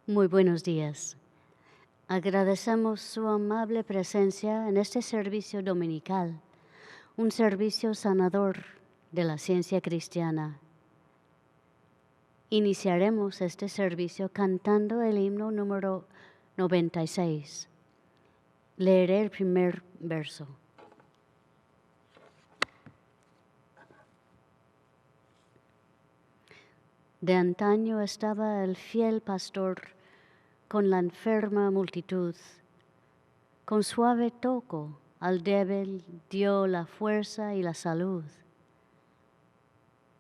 Muy buenos días. Agradecemos su amable presencia en este servicio dominical, un servicio sanador de la ciencia cristiana. Iniciaremos este servicio cantando el himno número 96. Leeré el primer verso. De antaño estaba el fiel pastor con la enferma multitud. Con suave toco al débil dio la fuerza y la salud.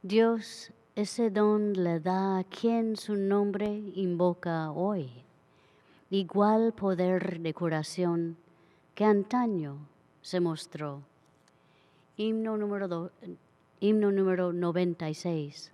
Dios ese don le da a quien su nombre invoca hoy, igual poder de curación que antaño se mostró. Himno número 96.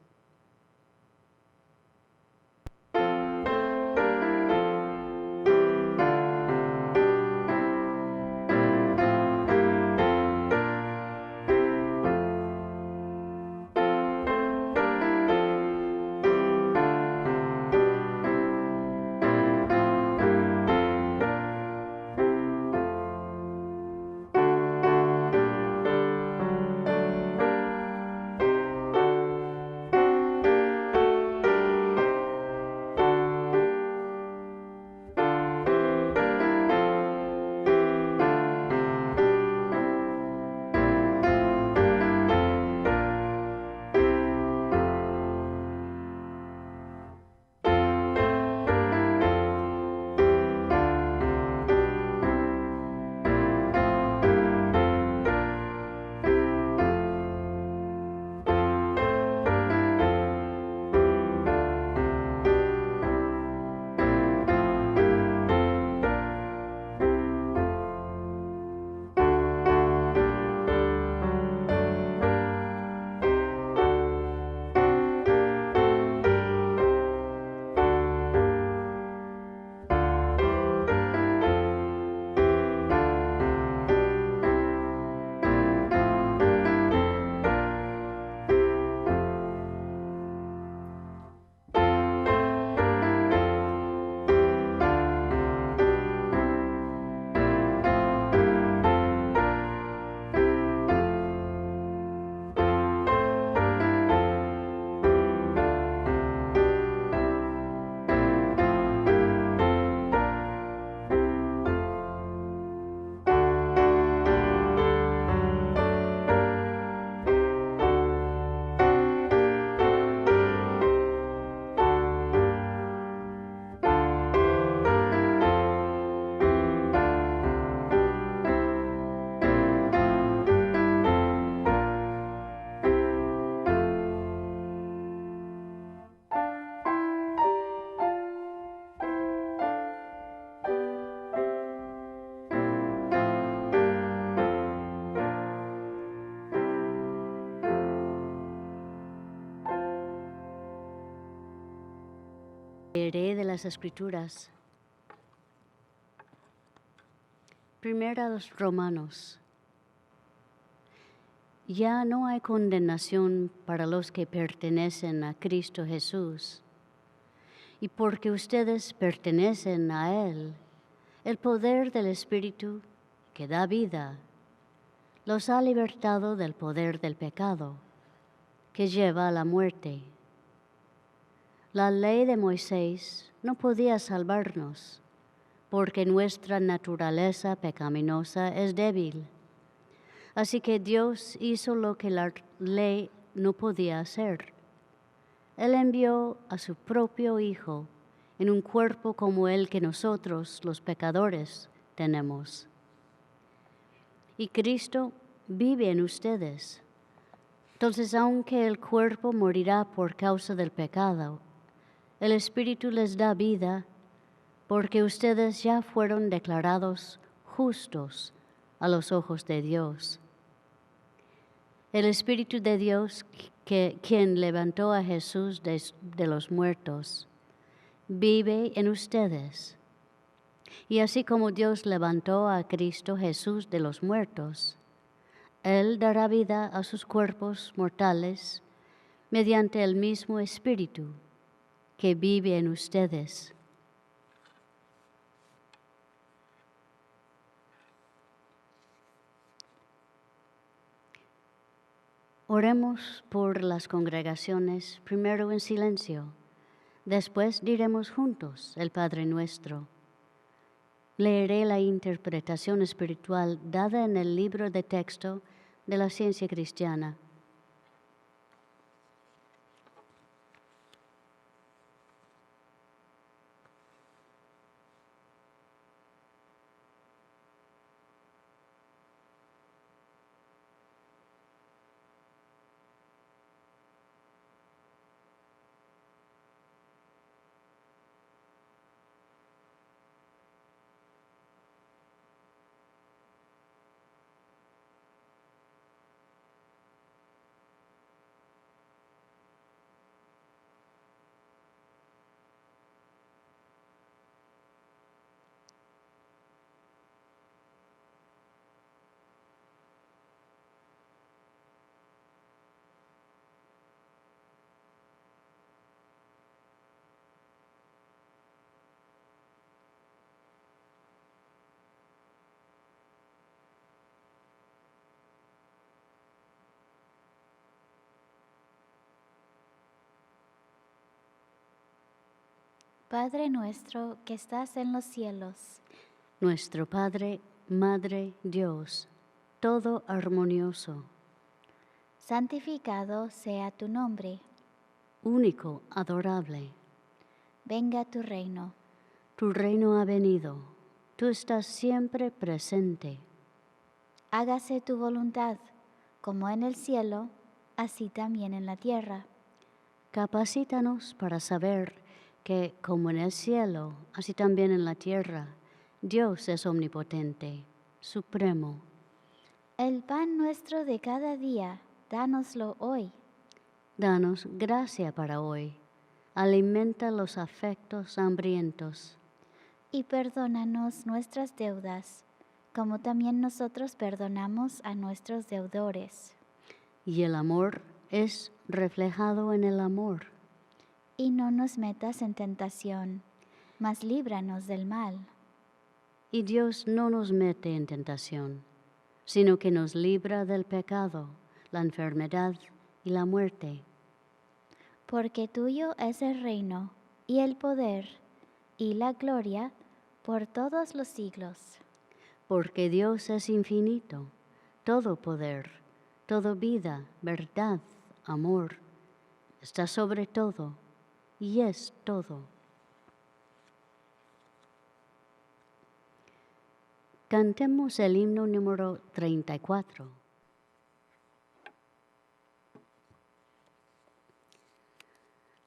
Leeré de las Escrituras. Primero a los Romanos. Ya no hay condenación para los que pertenecen a Cristo Jesús. Y porque ustedes pertenecen a Él, el poder del Espíritu que da vida los ha libertado del poder del pecado, que lleva a la muerte. La ley de Moisés no podía salvarnos, porque nuestra naturaleza pecaminosa es débil. Así que Dios hizo lo que la ley no podía hacer. Él envió a su propio Hijo en un cuerpo como el que nosotros, los pecadores, tenemos. Y Cristo vive en ustedes. Entonces, aunque el cuerpo morirá por causa del pecado, el Espíritu les da vida porque ustedes ya fueron declarados justos a los ojos de Dios. El Espíritu de Dios, quien levantó a Jesús de los muertos, vive en ustedes. Y así como Dios levantó a Cristo Jesús de los muertos, Él dará vida a sus cuerpos mortales mediante el mismo Espíritu que vive en ustedes. Oremos por las congregaciones, primero en silencio, después diremos juntos el Padre Nuestro. Leeré la interpretación espiritual dada en el libro de texto de la ciencia cristiana. Padre nuestro que estás en los cielos, Nuestro Padre, Madre, Dios, todo armonioso, santificado sea tu nombre. único, adorable. Venga tu reino. Tu reino ha venido, tú estás siempre presente. Hágase tu voluntad, como en el cielo, así también en la tierra. Capacítanos para saber que, como en el cielo, así también en la tierra, Dios es omnipotente, supremo. El pan nuestro de cada día, dánoslo hoy. Danos gracia para hoy. Alimenta los afectos hambrientos. Y perdónanos nuestras deudas, como también nosotros perdonamos a nuestros deudores. Y el amor es reflejado en el amor. Y no nos metas en tentación, mas líbranos del mal. Y Dios no nos mete en tentación, sino que nos libra del pecado, la enfermedad y la muerte. Porque tuyo es el reino, y el poder, y la gloria, por todos los siglos. Porque Dios es infinito, todo poder, todo vida, verdad, amor, está sobre todo y es todo. Cantemos el himno número 34.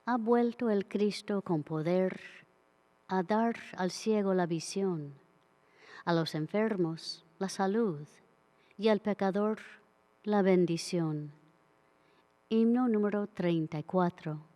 Ha vuelto el Cristo con poder a dar al ciego la visión, a los enfermos la salud y al pecador la bendición. Himno número 34.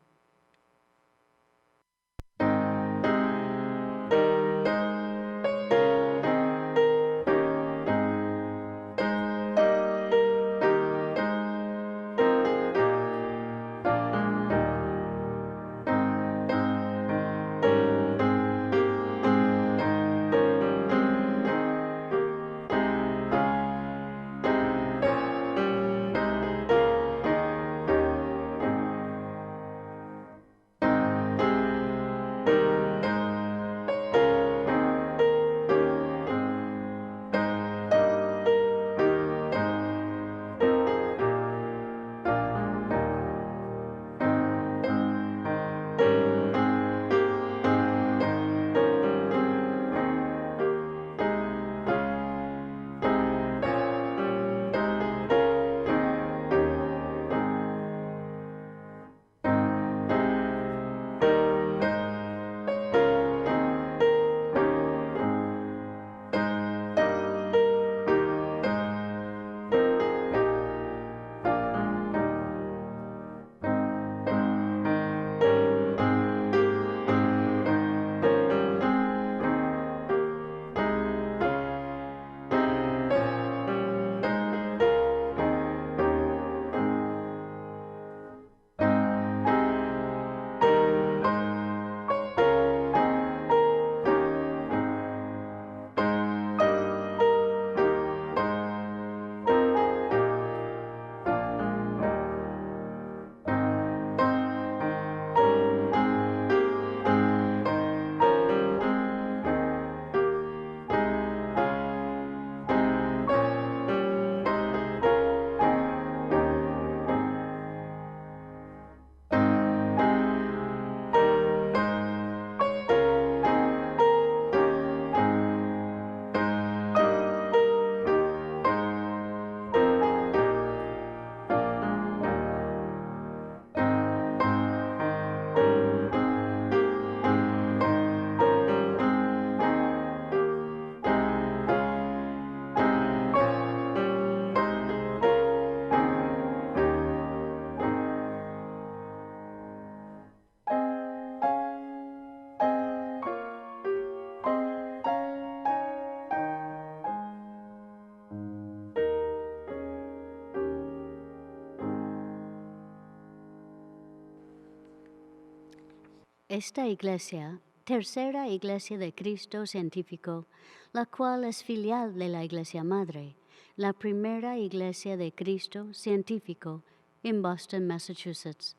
esta iglesia, tercera iglesia de Cristo científico, la cual es filial de la Iglesia Madre, la primera iglesia de Cristo científico en Boston, Massachusetts.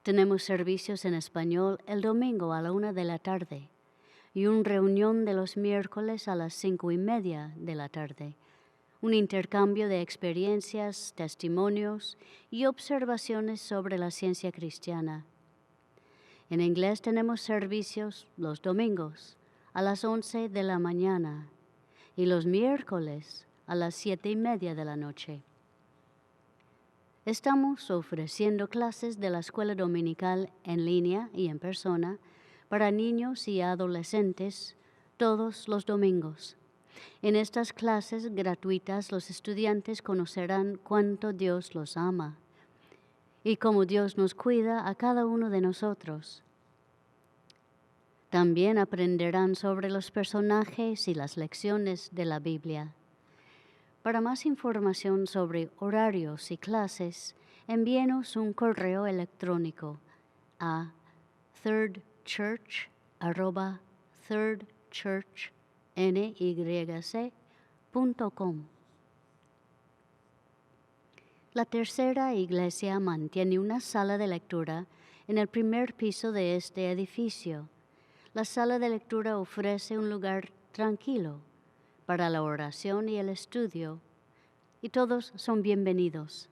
Tenemos servicios en español el domingo a la 1 de la tarde y una reunión de los miércoles a las 5:30 de la tarde. Un intercambio de experiencias, testimonios y observaciones sobre la ciencia cristiana. En inglés tenemos servicios los domingos a las 11 de la mañana y los miércoles a las 7:30 de la noche. Estamos ofreciendo clases de la escuela dominical en línea y en persona para niños y adolescentes todos los domingos. En estas clases gratuitas los estudiantes conocerán cuánto Dios los ama y cómo Dios nos cuida a cada uno de nosotros. También aprenderán sobre los personajes y las lecciones de la Biblia. Para más información sobre horarios y clases, envíenos un correo electrónico a thirdchurch@thirdchurchnyc.com. La tercera iglesia mantiene una sala de lectura en el primer piso de este edificio. La sala de lectura ofrece un lugar tranquilo para la oración y el estudio, y todos son bienvenidos.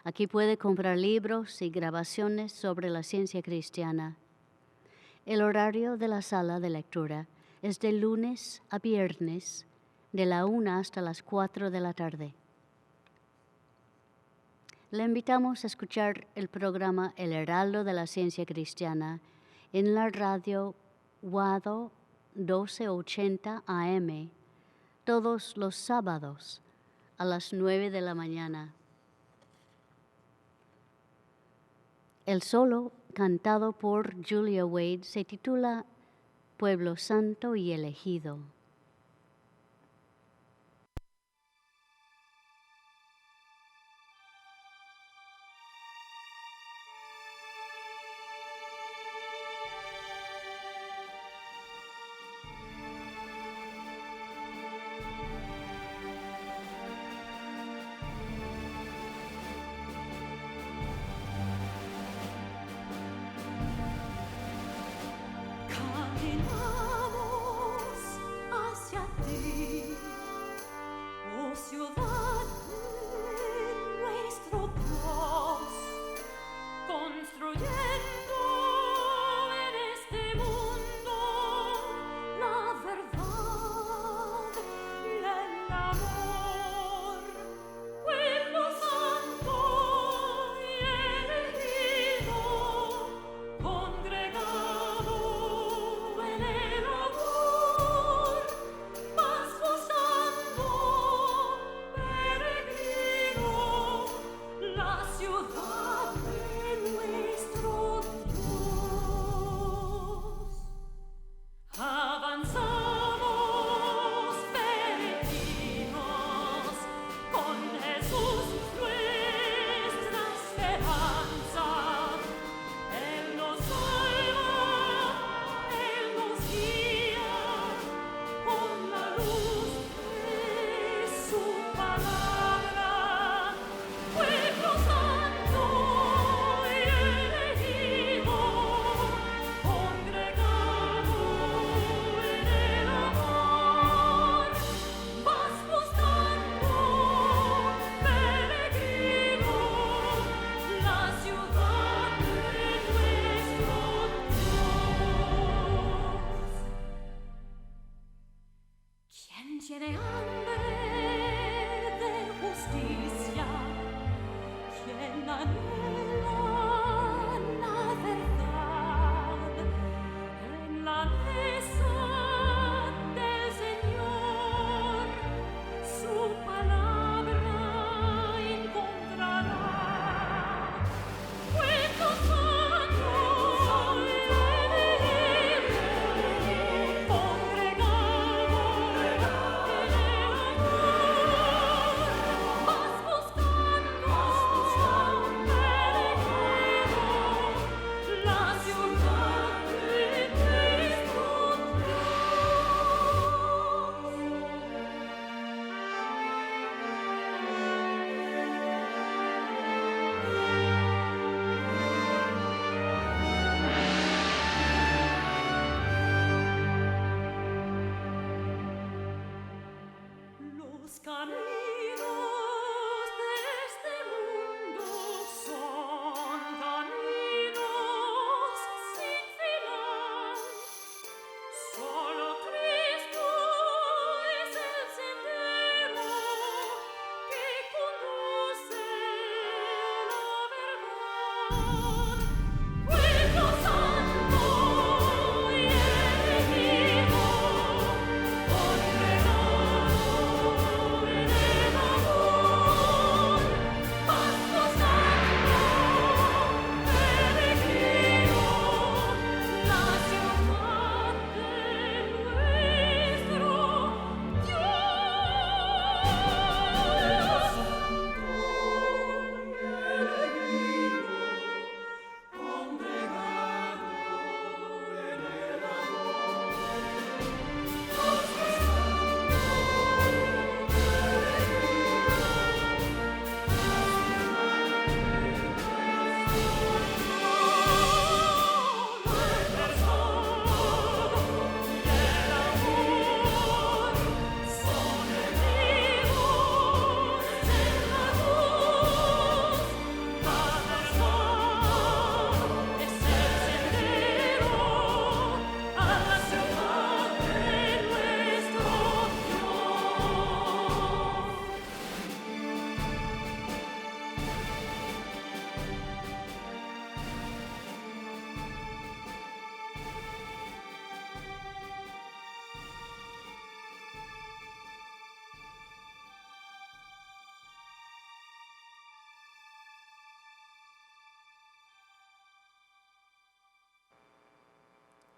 Aquí puede comprar libros y grabaciones sobre la ciencia cristiana. El horario de la sala de lectura es de lunes a viernes, de la 1 hasta las 4 de la tarde. Le invitamos a escuchar el programa El Heraldo de la Ciencia Cristiana en la radio WADO 1280 AM todos los sábados a las 9 de la mañana. El solo cantado por Julia Wade se titula Pueblo Santo y Elegido. Caminamos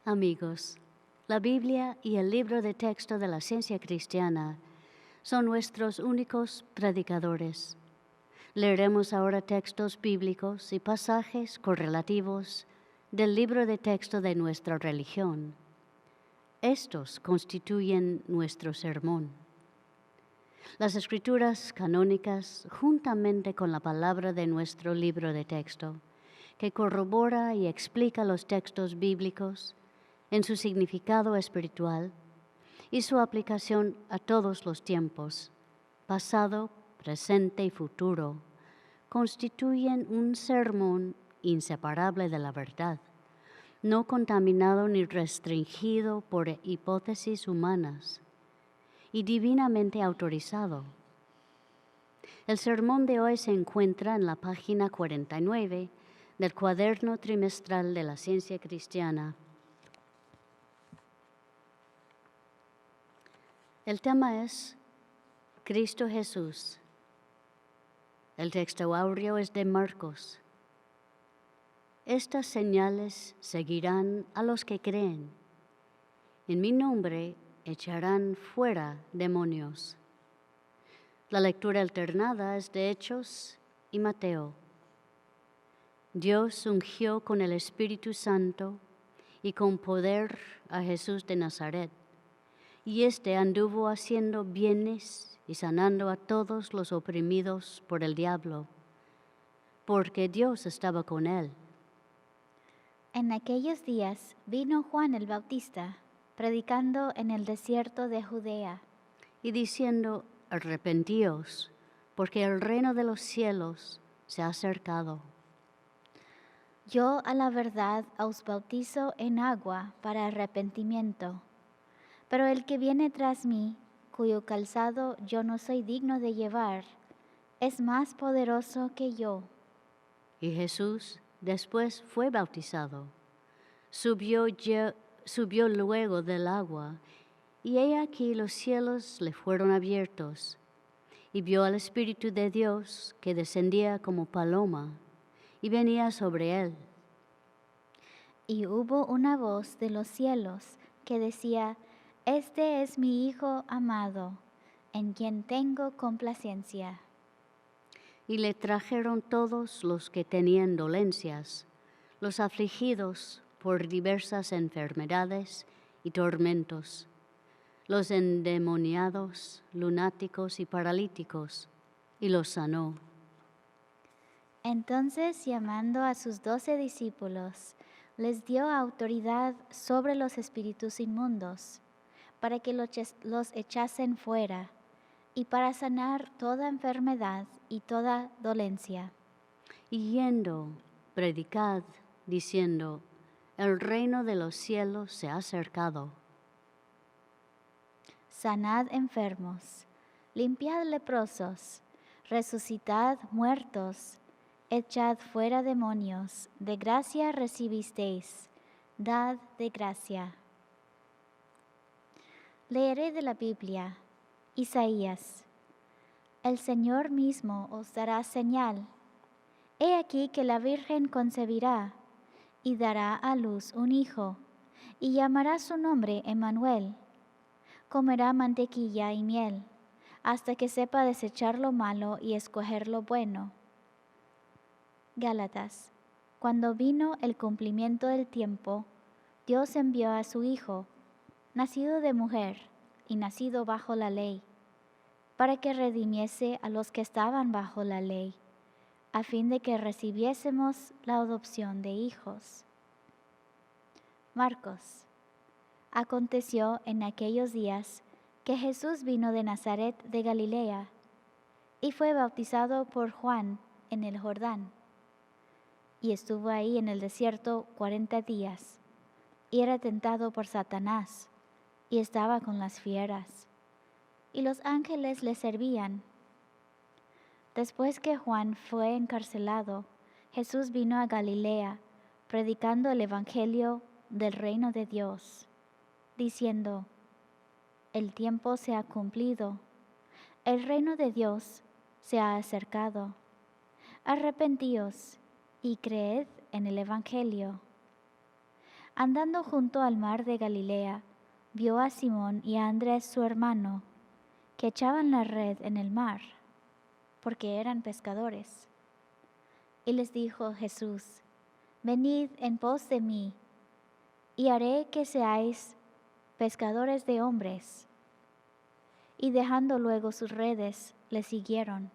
Amigos, la Biblia y el libro de texto de la ciencia cristiana son nuestros únicos predicadores. Leeremos ahora textos bíblicos y pasajes correlativos del libro de texto de nuestra religión. Estos constituyen nuestro sermón. Las escrituras canónicas, juntamente con la palabra de nuestro libro de texto, que corrobora y explica los textos bíblicos en su significado espiritual y su aplicación a todos los tiempos, pasado, presente y futuro, constituyen un sermón inseparable de la verdad, no contaminado ni restringido por hipótesis humanas y divinamente autorizado. El sermón de hoy se encuentra en la página 49 del cuaderno trimestral de la ciencia cristiana. El tema es Cristo Jesús. El texto áureo es de Marcos. Estas señales seguirán a los que creen. En mi nombre echarán fuera demonios. La lectura alternada es de Hechos y Mateo. Dios ungió con el Espíritu Santo y con poder a Jesús de Nazaret, y éste anduvo haciendo bienes y sanando a todos los oprimidos por el diablo, porque Dios estaba con él. En aquellos días vino Juan el Bautista, predicando en el desierto de Judea, Y diciendo, arrepentíos, porque el reino de los cielos se ha acercado. yo a la verdad os bautizo en agua para arrepentimiento, pero el que viene tras mí, cuyo calzado yo no soy digno de llevar, es más poderoso que yo. Y Jesús después fue bautizado. Subió luego del agua, y he aquí los cielos le fueron abiertos, y vio al Espíritu de Dios que descendía como paloma, y venía sobre él. Y hubo una voz de los cielos que decía, Este es mi Hijo amado, en quien tengo complacencia. Y le trajeron todos los que tenían dolencias, los afligidos por diversas enfermedades y tormentos, los endemoniados, lunáticos y paralíticos, y los sanó. Entonces, llamando a sus 12 discípulos, les dio autoridad sobre los espíritus inmundos, para que los echasen fuera, y para sanar toda enfermedad y toda dolencia. Y yendo, predicad, diciendo, el reino de los cielos se ha acercado. Sanad enfermos, limpiad leprosos, resucitad muertos, echad fuera demonios, de gracia recibisteis, dad de gracia. Leeré de la Biblia, Isaías. El Señor mismo os dará señal. He aquí que la Virgen concebirá y dará a luz un hijo, y llamará su nombre Emmanuel. Comerá mantequilla y miel, hasta que sepa desechar lo malo y escoger lo bueno. Gálatas. Cuando vino el cumplimiento del tiempo, Dios envió a su Hijo, nacido de mujer y nacido bajo la ley, para que redimiese a los que estaban bajo la ley, a fin de que recibiésemos la adopción de hijos. Marcos. Aconteció en aquellos días que Jesús vino de Nazaret de Galilea y fue bautizado por Juan en el Jordán. Y estuvo ahí en el desierto 40 días, y era tentado por Satanás, y estaba con las fieras, y los ángeles le servían. Después que Juan fue encarcelado, Jesús vino a Galilea, predicando el evangelio del reino de Dios, diciendo, el tiempo se ha cumplido, el reino de Dios se ha acercado. Arrepentíos y creed en el evangelio. Andando junto al mar de Galilea, vio a Simón y a Andrés su hermano, que echaban la red en el mar, porque eran pescadores. Y les dijo Jesús: Venid en pos de mí, y haré que seáis pescadores de hombres. Y dejando luego sus redes, le siguieron.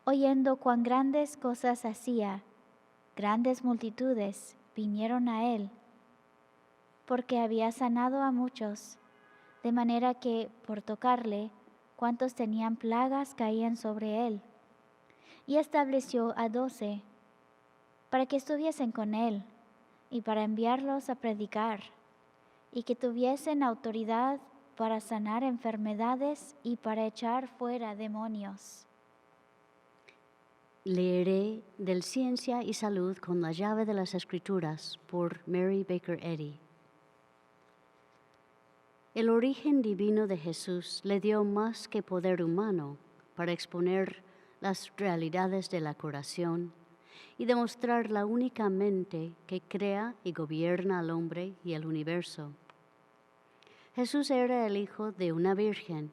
Oyendo cuán grandes cosas hacía, grandes multitudes vinieron a él, porque había sanado a muchos, de manera que por tocarle, cuantos tenían plagas caían sobre él. Y estableció a 12, para que estuviesen con él, y para enviarlos a predicar, y que tuviesen autoridad para sanar enfermedades y para echar fuera demonios. Leeré del Ciencia y Salud con la llave de las Escrituras por Mary Baker Eddy. El origen divino de Jesús le dio más que poder humano para exponer las realidades de la curación y demostrar la única mente que crea y gobierna al hombre y el universo. Jesús era el hijo de una virgen.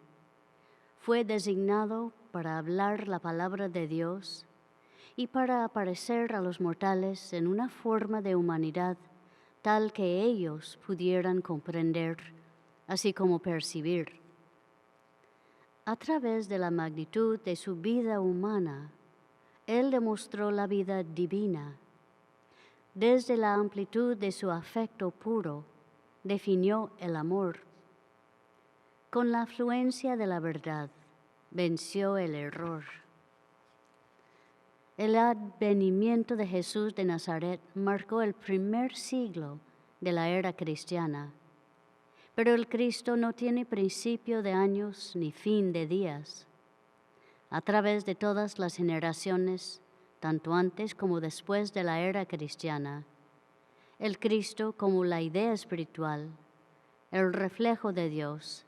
Fue designado para hablar la palabra de Dios y para aparecer a los mortales en una forma de humanidad tal que ellos pudieran comprender, así como percibir. A través de la magnitud de su vida humana, Él demostró la vida divina. Desde la amplitud de su afecto puro, definió el amor. Con la afluencia de la verdad, venció el error. El advenimiento de Jesús de Nazaret marcó el primer siglo de la era cristiana. Pero el Cristo no tiene principio de años ni fin de días. A través de todas las generaciones, tanto antes como después de la era cristiana, el Cristo como la idea espiritual, el reflejo de Dios,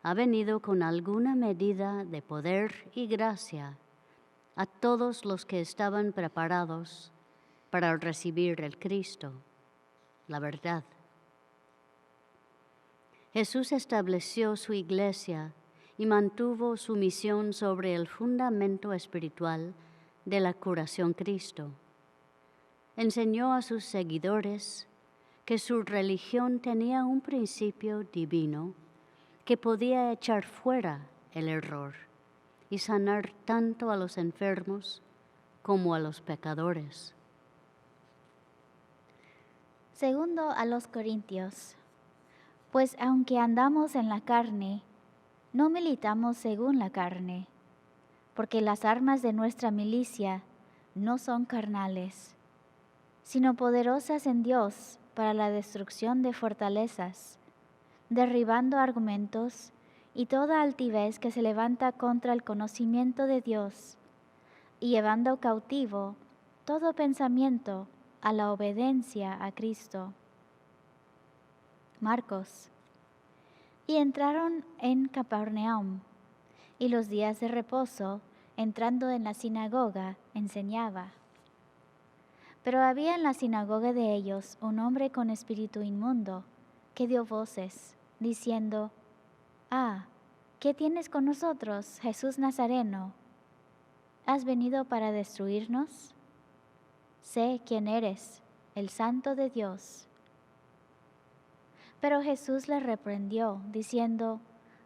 ha venido con alguna medida de poder y gracia a todos los que estaban preparados para recibir el Cristo, la verdad. Jesús estableció su iglesia y mantuvo su misión sobre el fundamento espiritual de la curación Cristo. Enseñó a sus seguidores que su religión tenía un principio divino que podía echar fuera el error y sanar tanto a los enfermos como a los pecadores. Segundo a los Corintios. Pues aunque andamos en la carne, no militamos según la carne, porque las armas de nuestra milicia no son carnales, sino poderosas en Dios para la destrucción de fortalezas, derribando argumentos y toda altivez que se levanta contra el conocimiento de Dios, y llevando cautivo todo pensamiento a la obediencia a Cristo. Marcos. Y entraron en Capernaum, y los días de reposo, entrando en la sinagoga, enseñaba. Pero había en la sinagoga de ellos un hombre con espíritu inmundo, que dio voces, diciendo: ¿Qué tienes con nosotros, Jesús Nazareno? ¿Has venido para destruirnos? Sé quién eres, el Santo de Dios. Pero Jesús le reprendió, diciendo: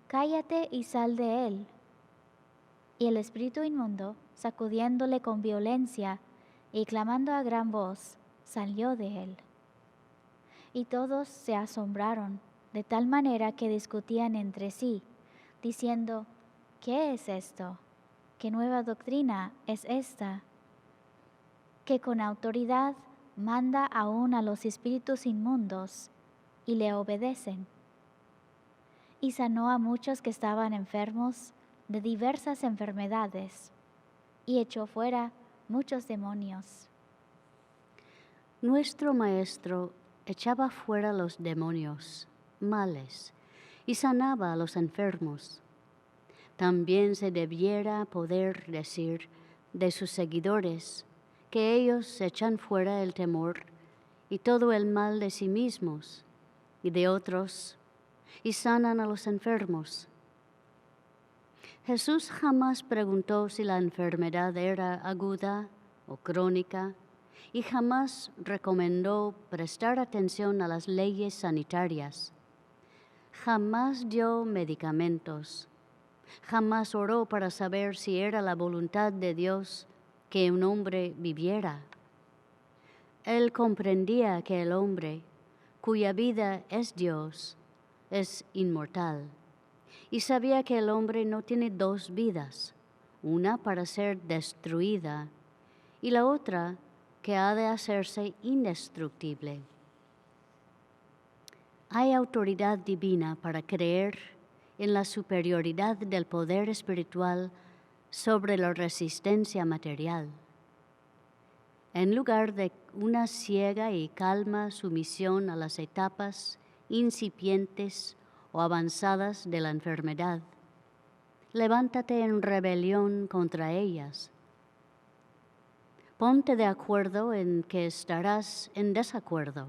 Cállate y sal de él. Y el espíritu inmundo, sacudiéndole con violencia y clamando a gran voz, salió de él. Y todos se asombraron, de tal manera que discutían entre sí, diciendo: ¿Qué es esto? ¿Qué nueva doctrina es esta? Que con autoridad manda aún a los espíritus inmundos, y le obedecen. Y sanó a muchos que estaban enfermos de diversas enfermedades, y echó fuera muchos demonios. Nuestro Maestro echaba fuera los demonios, males, y sanaba a los enfermos. También se debiera poder decir de sus seguidores que ellos echan fuera el temor y todo el mal de sí mismos y de otros, y sanan a los enfermos. Jesús jamás preguntó si la enfermedad era aguda o crónica, y jamás recomendó prestar atención a las leyes sanitarias. Jamás dio medicamentos. Jamás oró para saber si era la voluntad de Dios que un hombre viviera. Él comprendía que el hombre, cuya vida es Dios, es inmortal, y sabía que el hombre no tiene dos vidas, una para ser destruida y la otra que ha de hacerse indestructible. Hay autoridad divina para creer en la superioridad del poder espiritual sobre la resistencia material. En lugar de una ciega y calma sumisión a las etapas incipientes o avanzadas de la enfermedad, levántate en rebelión contra ellas. Ponte de acuerdo en que estarás en desacuerdo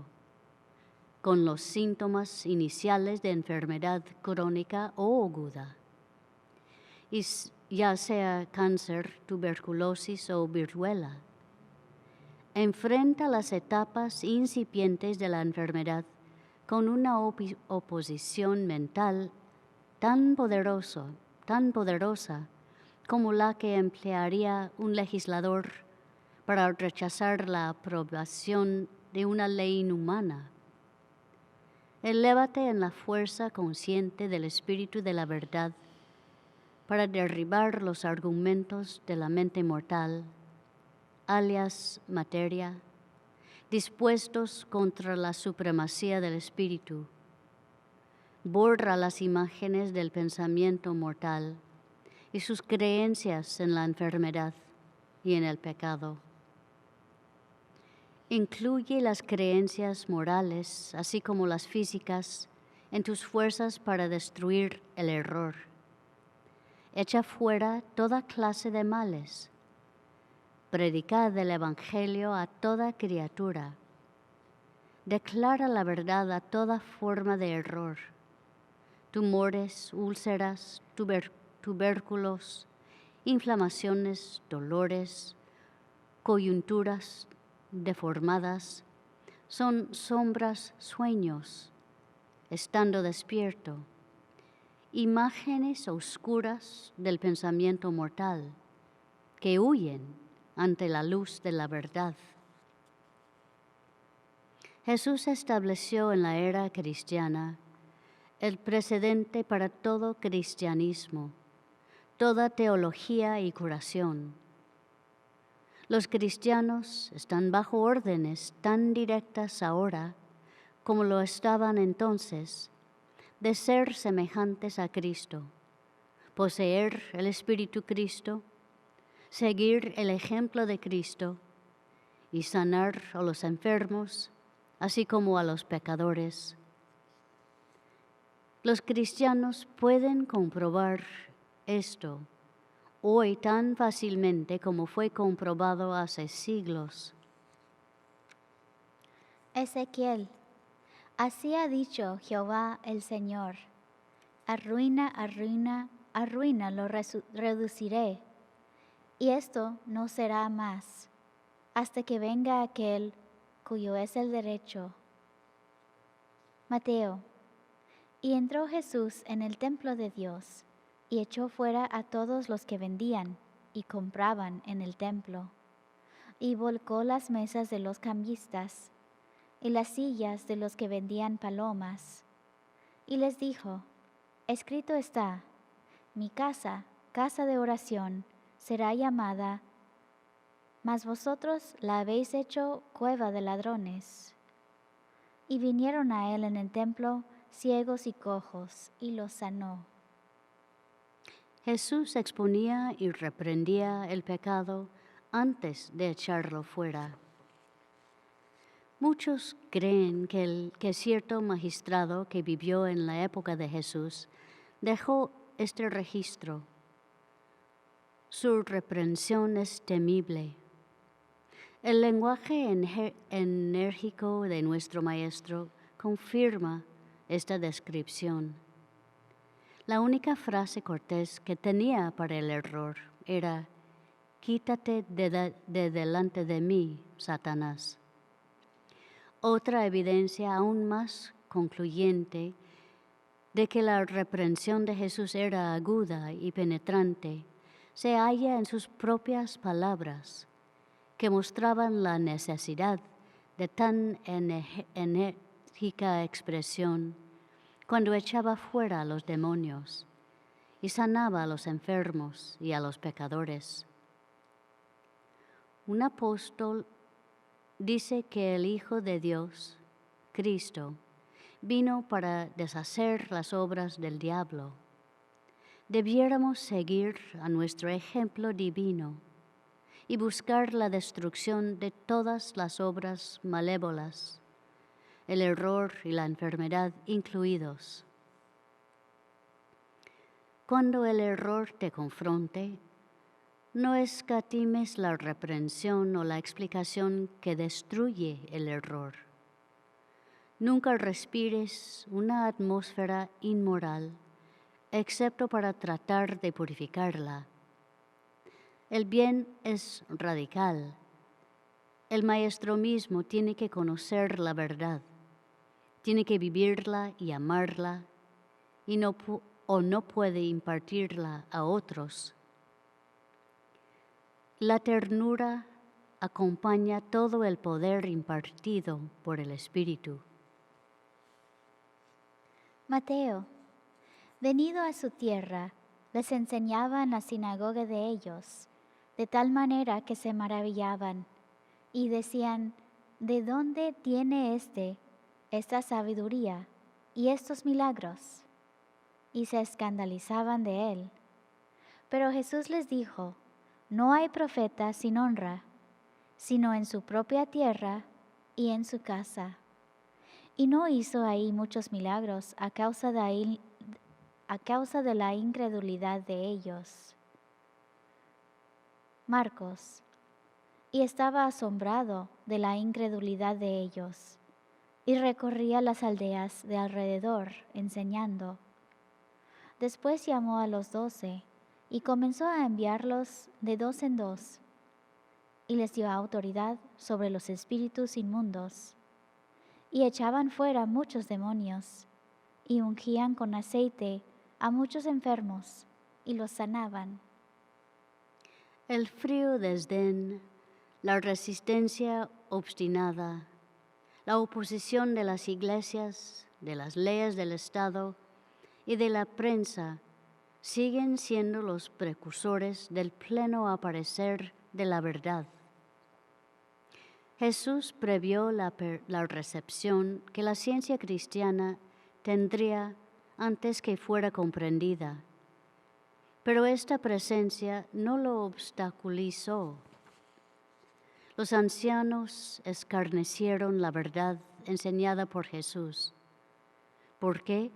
con los síntomas iniciales de enfermedad crónica o aguda, y ya sea cáncer, tuberculosis o viruela. Enfrenta las etapas incipientes de la enfermedad con una oposición mental tan poderosa como la que emplearía un legislador para rechazar la aprobación de una ley inhumana. Elévate en la fuerza consciente del Espíritu de la verdad para derribar los argumentos de la mente mortal, alias materia, dispuestos contra la supremacía del Espíritu. Borra las imágenes del pensamiento mortal y sus creencias en la enfermedad y en el pecado. Incluye las creencias morales, así como las físicas, en tus fuerzas para destruir el error. Echa fuera toda clase de males. Predicad el Evangelio a toda criatura. Declara la verdad a toda forma de error. Tumores, úlceras, tubérculos, inflamaciones, dolores, coyunturas deformadas, son sombras, sueños, estando despierto, imágenes oscuras del pensamiento mortal que huyen ante la luz de la verdad. Jesús estableció en la era cristiana el precedente para todo cristianismo, toda teología y curación. Los cristianos están bajo órdenes tan directas ahora como lo estaban entonces, de ser semejantes a Cristo, poseer el Espíritu Cristo, seguir el ejemplo de Cristo y sanar a los enfermos, así como a los pecadores. Los cristianos pueden comprobar esto hoy tan fácilmente como fue comprobado hace siglos. Ezequiel, así ha dicho Jehová el Señor: arruina, arruina, arruina lo reduciré, y esto no será más, hasta que venga aquel cuyo es el derecho. Mateo. Y entró Jesús en el templo de Dios, y echó fuera a todos los que vendían y compraban en el templo, y volcó las mesas de los cambistas y las sillas de los que vendían palomas, y les dijo: escrito está, mi casa, casa de oración, será llamada, mas vosotros la habéis hecho cueva de ladrones. Y vinieron a él en el templo ciegos y cojos, y los sanó. Jesús exponía y reprendía el pecado antes de echarlo fuera. Muchos creen que cierto magistrado que vivió en la época de Jesús dejó este registro. Su reprensión es temible. El lenguaje enérgico de nuestro maestro confirma esta descripción. La única frase cortés que tenía para el error era: quítate de delante de mí, Satanás. Otra evidencia aún más concluyente de que la reprensión de Jesús era aguda y penetrante se halla en sus propias palabras, que mostraban la necesidad de tan enérgica expresión cuando echaba fuera a los demonios y sanaba a los enfermos y a los pecadores. Un apóstol dice que el Hijo de Dios, Cristo, vino para deshacer las obras del diablo. Debiéramos seguir a nuestro ejemplo divino y buscar la destrucción de todas las obras malévolas, el error y la enfermedad incluidos. Cuando el error te confronte, no escatimes la reprensión o la explicación que destruye el error. Nunca respires una atmósfera inmoral, excepto para tratar de purificarla. El bien es radical. El maestro mismo tiene que conocer la verdad, tiene que vivirla y amarla, y no puede impartirla a otros. La ternura acompaña todo el poder impartido por el Espíritu. Mateo, venido a su tierra, les enseñaba en la sinagoga de ellos, de tal manera que se maravillaban y decían: ¿de dónde tiene esta sabiduría y estos milagros? Y se escandalizaban de él. Pero Jesús les dijo: no hay profeta sin honra, sino en su propia tierra y en su casa. Y no hizo ahí muchos milagros a causa de la incredulidad de ellos. Marcos. Y estaba asombrado de la incredulidad de ellos, y recorría las aldeas de alrededor enseñando. Después llamó a los 12 y comenzó a enviarlos de 2 en 2, y les dio autoridad sobre los espíritus inmundos, y echaban fuera muchos demonios, y ungían con aceite a muchos enfermos, y los sanaban. El frío desdén, la resistencia obstinada, la oposición de las iglesias, de las leyes del Estado y de la prensa siguen siendo los precursores del pleno aparecer de la verdad. Jesús previó la recepción que la ciencia cristiana tendría antes que fuera comprendida, pero esta presencia no lo obstaculizó. Los ancianos escarnecieron la verdad enseñada por Jesús. ¿Por qué?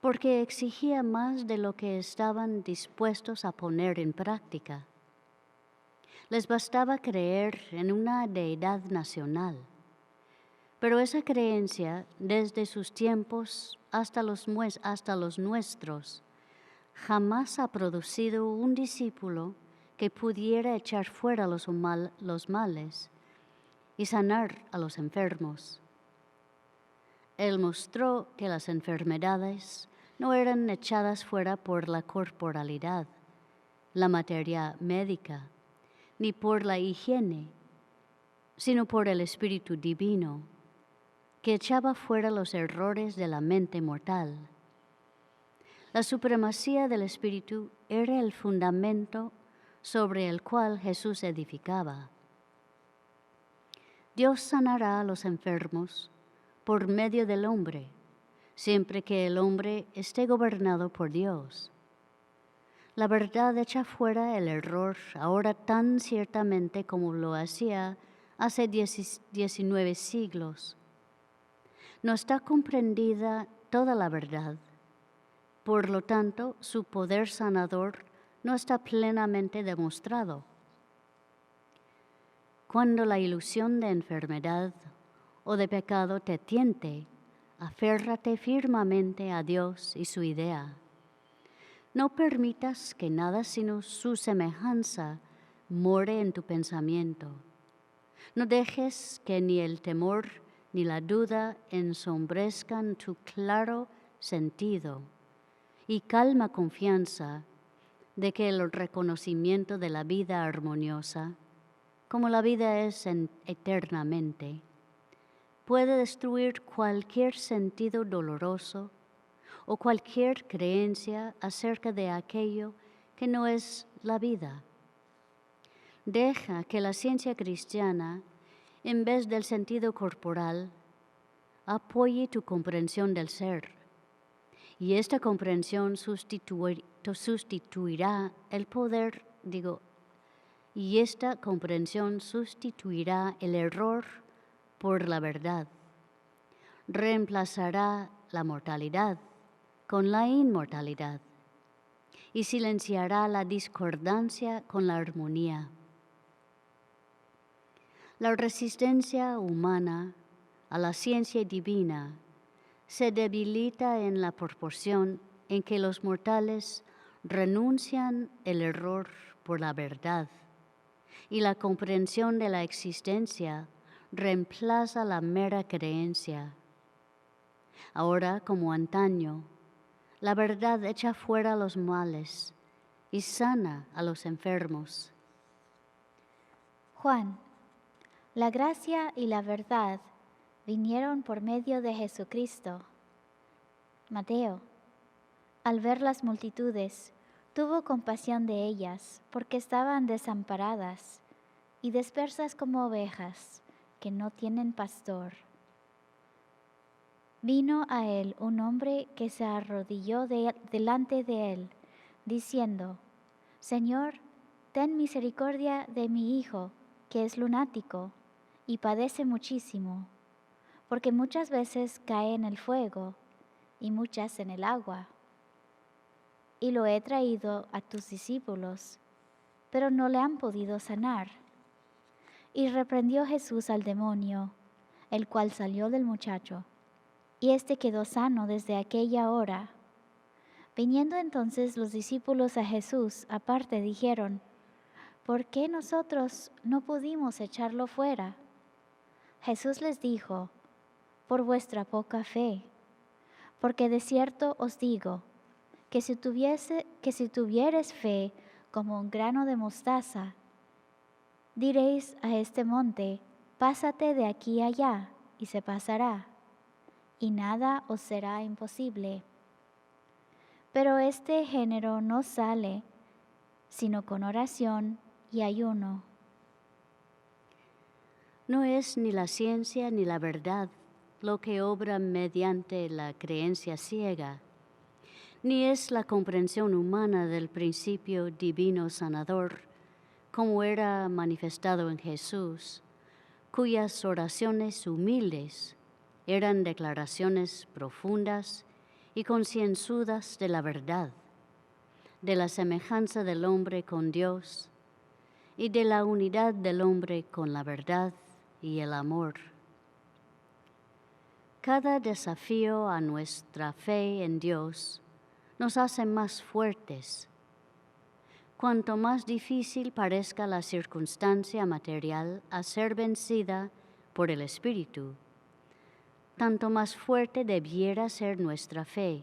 Porque exigía más de lo que estaban dispuestos a poner en práctica. Les bastaba creer en una deidad nacional, pero esa creencia, desde sus tiempos hasta los nuestros, jamás ha producido un discípulo que pudiera echar fuera los males y sanar a los enfermos. Él mostró que las enfermedades no eran echadas fuera por la corporalidad, la materia médica, ni por la higiene, sino por el Espíritu Divino, que echaba fuera los errores de la mente mortal. La supremacía del Espíritu era el fundamento sobre el cual Jesús edificaba. Dios sanará a los enfermos por medio del hombre, siempre que el hombre esté gobernado por Dios. La verdad echa fuera el error ahora tan ciertamente como lo hacía hace 19 siglos. No está comprendida toda la verdad. Por lo tanto, su poder sanador no está plenamente demostrado. Cuando la ilusión de enfermedad o de pecado te tiente, aférrate firmemente a Dios y su idea. No permitas que nada sino su semejanza more en tu pensamiento. No dejes que ni el temor ni la duda ensombrezcan tu claro sentido y calma confianza de que el reconocimiento de la vida armoniosa, como la vida es eternamente, puede destruir cualquier sentido doloroso o cualquier creencia acerca de aquello que no es la vida. Deja que la ciencia cristiana, en vez del sentido corporal, apoye tu comprensión del ser, y esta comprensión sustituirá el error por la verdad. Reemplazará la mortalidad con la inmortalidad y silenciará la discordancia con la armonía. La resistencia humana a la ciencia divina se debilita en la proporción en que los mortales renuncian el error por la verdad y la comprensión de la existencia reemplaza la mera creencia. Ahora, como antaño, la verdad echa fuera los males y sana a los enfermos. Juan, la gracia y la verdad vinieron por medio de Jesucristo. Mateo, al ver las multitudes, tuvo compasión de ellas, porque estaban desamparadas y dispersas como ovejas que no tienen pastor. Vino a él un hombre que se arrodilló delante de él, diciendo: Señor, ten misericordia de mi hijo, que es lunático y padece muchísimo, porque muchas veces cae en el fuego y muchas en el agua. Y lo he traído a tus discípulos, pero no le han podido sanar. Y reprendió Jesús al demonio, el cual salió del muchacho, y éste quedó sano desde aquella hora. Viniendo entonces los discípulos a Jesús aparte, dijeron: ¿Por qué nosotros no pudimos echarlo fuera? Jesús les dijo: por vuestra poca fe. Porque de cierto os digo, que si tuviereis fe como un grano de mostaza, diréis a este monte: pásate de aquí allá, y se pasará, y nada os será imposible. Pero este género no sale sino con oración y ayuno. No es ni la ciencia ni la verdad lo que obra mediante la creencia ciega, ni es la comprensión humana del principio divino sanador, como era manifestado en Jesús, cuyas oraciones humildes eran declaraciones profundas y concienzudas de la verdad, de la semejanza del hombre con Dios y de la unidad del hombre con la verdad y el amor. Cada desafío a nuestra fe en Dios nos hace más fuertes. Cuanto más difícil parezca la circunstancia material a ser vencida por el Espíritu, tanto más fuerte debiera ser nuestra fe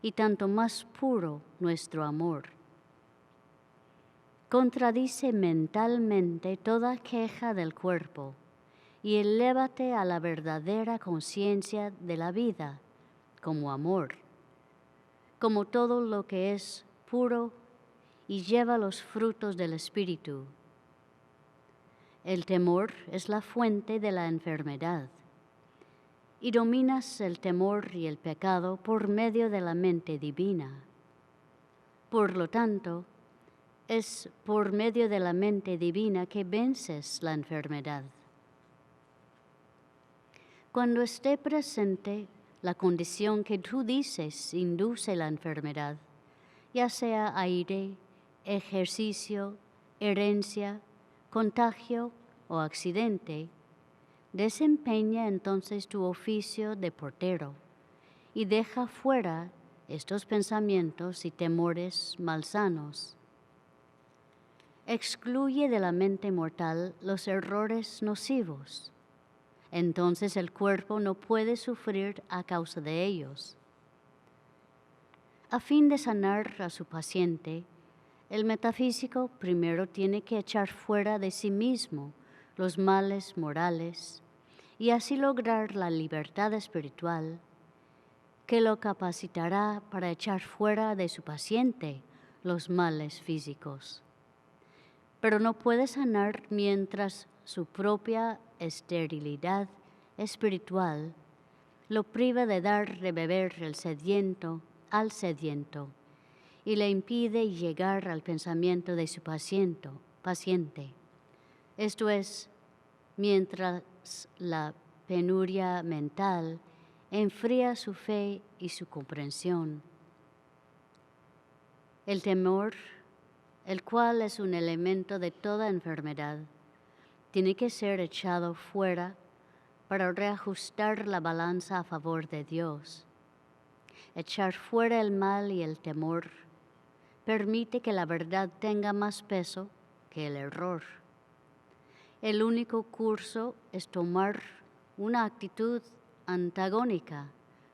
y tanto más puro nuestro amor. Contradice mentalmente toda queja del cuerpo y elévate a la verdadera conciencia de la vida como amor, como todo lo que es puro y lleva los frutos del Espíritu. El temor es la fuente de la enfermedad, y dominas el temor y el pecado por medio de la mente divina. Por lo tanto, es por medio de la mente divina que vences la enfermedad. Cuando esté presente la condición que tú dices induce la enfermedad, ya sea aire, ejercicio, herencia, contagio o accidente, desempeña entonces tu oficio de portero y deja fuera estos pensamientos y temores malsanos. Excluye de la mente mortal los errores nocivos. Entonces el cuerpo no puede sufrir a causa de ellos. A fin de sanar a su paciente, el metafísico primero tiene que echar fuera de sí mismo los males morales y así lograr la libertad espiritual que lo capacitará para echar fuera de su paciente los males físicos. Pero no puede sanar mientras su propia esterilidad espiritual lo priva de dar de beber el sediento al sediento y le impide llegar al pensamiento de su paciente. Esto es, mientras la penuria mental enfría su fe y su comprensión. El temor, el cual es un elemento de toda enfermedad, tiene que ser echado fuera para reajustar la balanza a favor de Dios. Echar fuera el mal y el temor permite que la verdad tenga más peso que el error. El único curso es tomar una actitud antagónica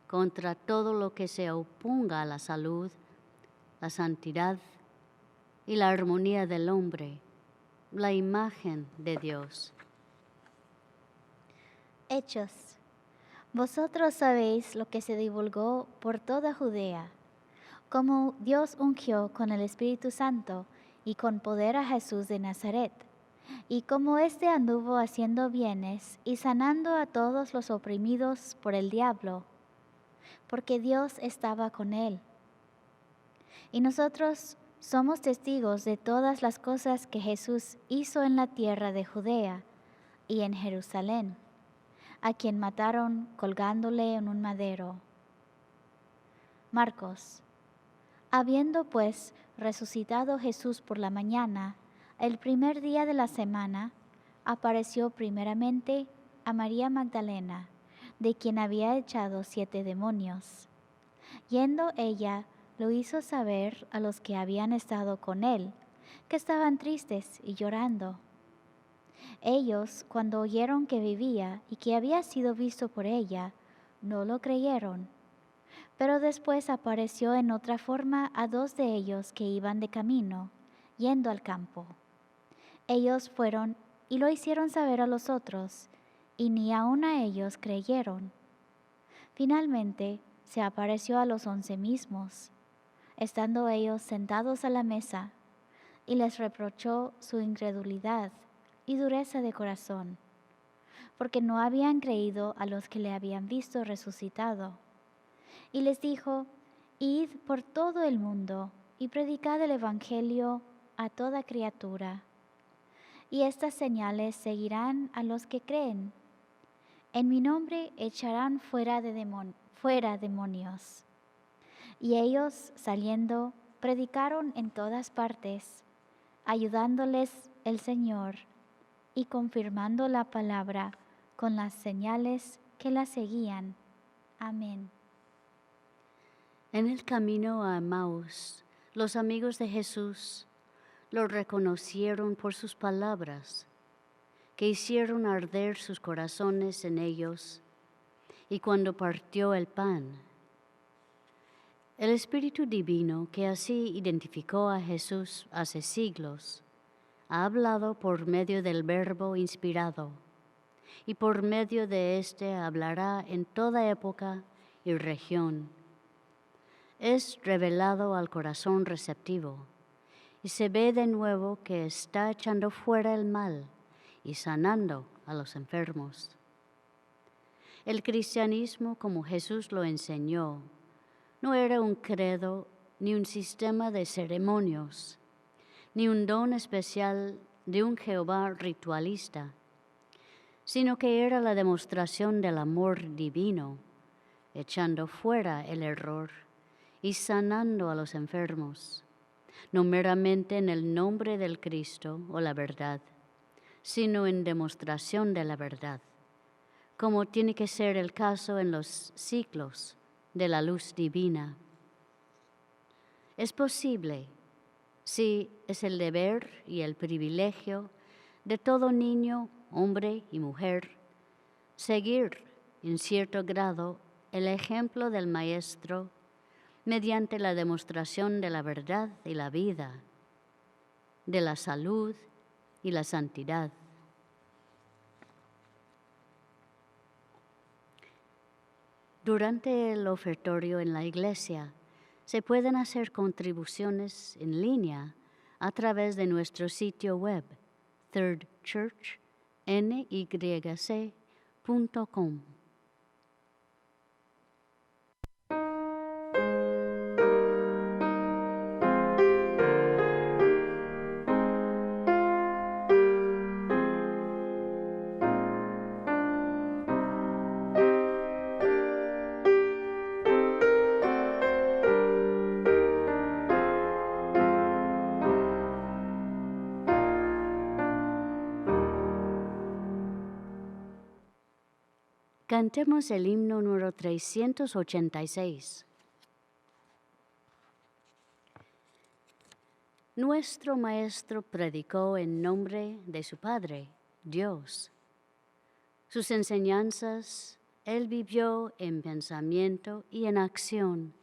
contra todo lo que se oponga a la salud, la santidad y la armonía del hombre, la imagen de Dios. Hechos. Vosotros sabéis lo que se divulgó por toda Judea, cómo Dios ungió con el Espíritu Santo y con poder a Jesús de Nazaret, y cómo éste anduvo haciendo bienes y sanando a todos los oprimidos por el diablo, porque Dios estaba con él. Y nosotros somos testigos de todas las cosas que Jesús hizo en la tierra de Judea y en Jerusalén, a quien mataron colgándole en un madero. Marcos. Habiendo pues resucitado Jesús por la mañana, el primer día de la semana, apareció primeramente a María Magdalena, de quien había echado 7 demonios. Yendo ella, lo hizo saber a los que habían estado con él, que estaban tristes y llorando. Ellos, cuando oyeron que vivía y que había sido visto por ella, no lo creyeron. Pero después apareció en otra forma a 2 de ellos que iban de camino, yendo al campo. Ellos fueron y lo hicieron saber a los otros, y ni aun a ellos creyeron. Finalmente se apareció a los 11 mismos, estando ellos sentados a la mesa, y les reprochó su incredulidad y dureza de corazón, porque no habían creído a los que le habían visto resucitado. Y les dijo: Id por todo el mundo y predicad el Evangelio a toda criatura. Y estas señales seguirán a los que creen. En mi nombre echarán fuera demonios. Y ellos, saliendo, predicaron en todas partes, ayudándoles el Señor y confirmando la palabra con las señales que la seguían. Amén. En el camino a Emmaus, los amigos de Jesús lo reconocieron por sus palabras, que hicieron arder sus corazones en ellos, y cuando partió el pan. El Espíritu Divino, que así identificó a Jesús hace siglos, ha hablado por medio del Verbo inspirado, y por medio de éste hablará en toda época y región. Es revelado al corazón receptivo, y se ve de nuevo que está echando fuera el mal y sanando a los enfermos. El cristianismo, como Jesús lo enseñó, no era un credo ni un sistema de ceremonias, ni un don especial de un Jehová ritualista, sino que era la demostración del amor divino, echando fuera el error y sanando a los enfermos, no meramente en el nombre del Cristo o la verdad, sino en demostración de la verdad, como tiene que ser el caso en los ciclos de la luz divina. Es posible, sí, es el deber y el privilegio de todo niño, hombre y mujer, seguir en cierto grado el ejemplo del Maestro mediante la demostración de la verdad y la vida, de la salud y la santidad. Durante el ofertorio en la iglesia, se pueden hacer contribuciones en línea a través de nuestro sitio web, thirdchurchnyc.com. Cantemos el himno número 386. Nuestro Maestro predicó en nombre de su Padre, Dios. Sus enseñanzas Él vivió en pensamiento y en acción.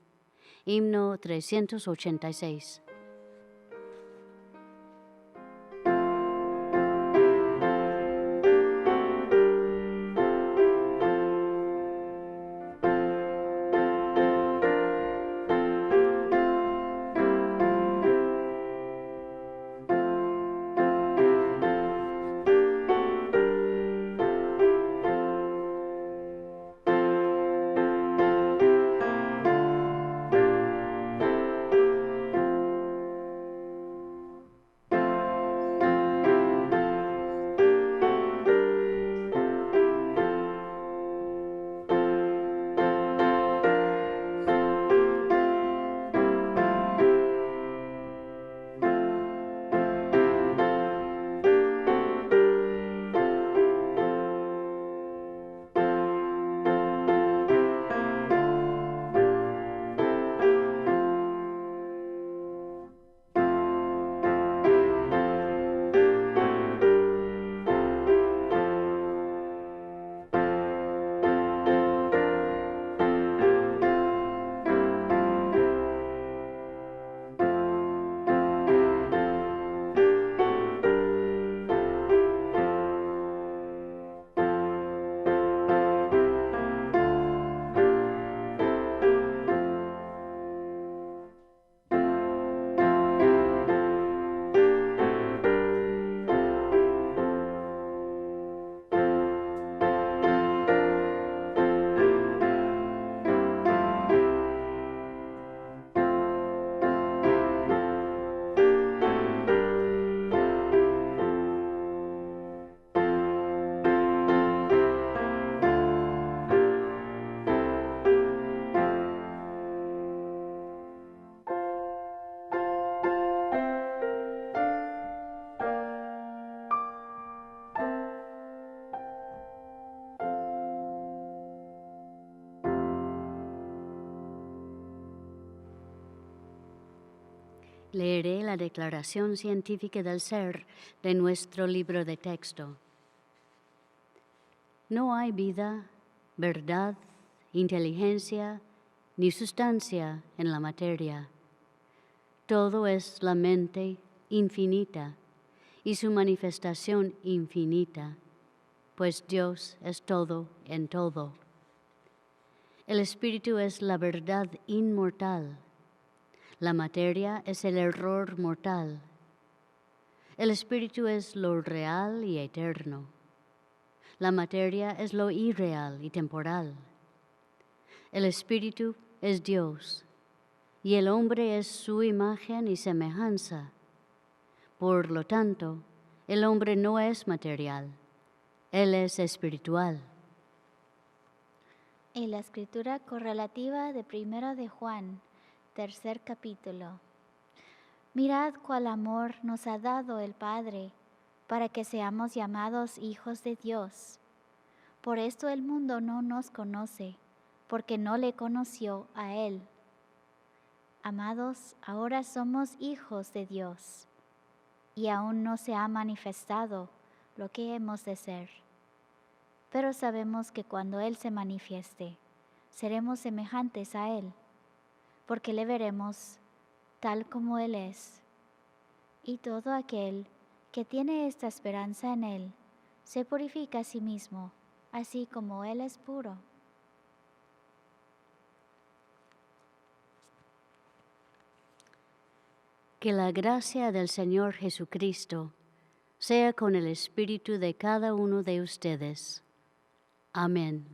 Himno 386. Leeré la declaración científica del ser de nuestro libro de texto. No hay vida, verdad, inteligencia ni sustancia en la materia. Todo es la mente infinita y su manifestación infinita, pues Dios es todo en todo. El Espíritu es la verdad inmortal. La materia es el error mortal. El Espíritu es lo real y eterno. La materia es lo irreal y temporal. El Espíritu es Dios, y el hombre es su imagen y semejanza. Por lo tanto, el hombre no es material, él es espiritual. En la escritura correlativa de 1 de Juan, 3 capítulo. Mirad cuál amor nos ha dado el Padre, para que seamos llamados hijos de Dios. Por esto el mundo no nos conoce, porque no le conoció a Él. Amados, ahora somos hijos de Dios, y aún no se ha manifestado lo que hemos de ser. Pero sabemos que cuando Él se manifieste, seremos semejantes a Él, porque le veremos tal como Él es. Y todo aquel que tiene esta esperanza en Él, se purifica a sí mismo, así como Él es puro. Que la gracia del Señor Jesucristo sea con el espíritu de cada uno de ustedes. Amén.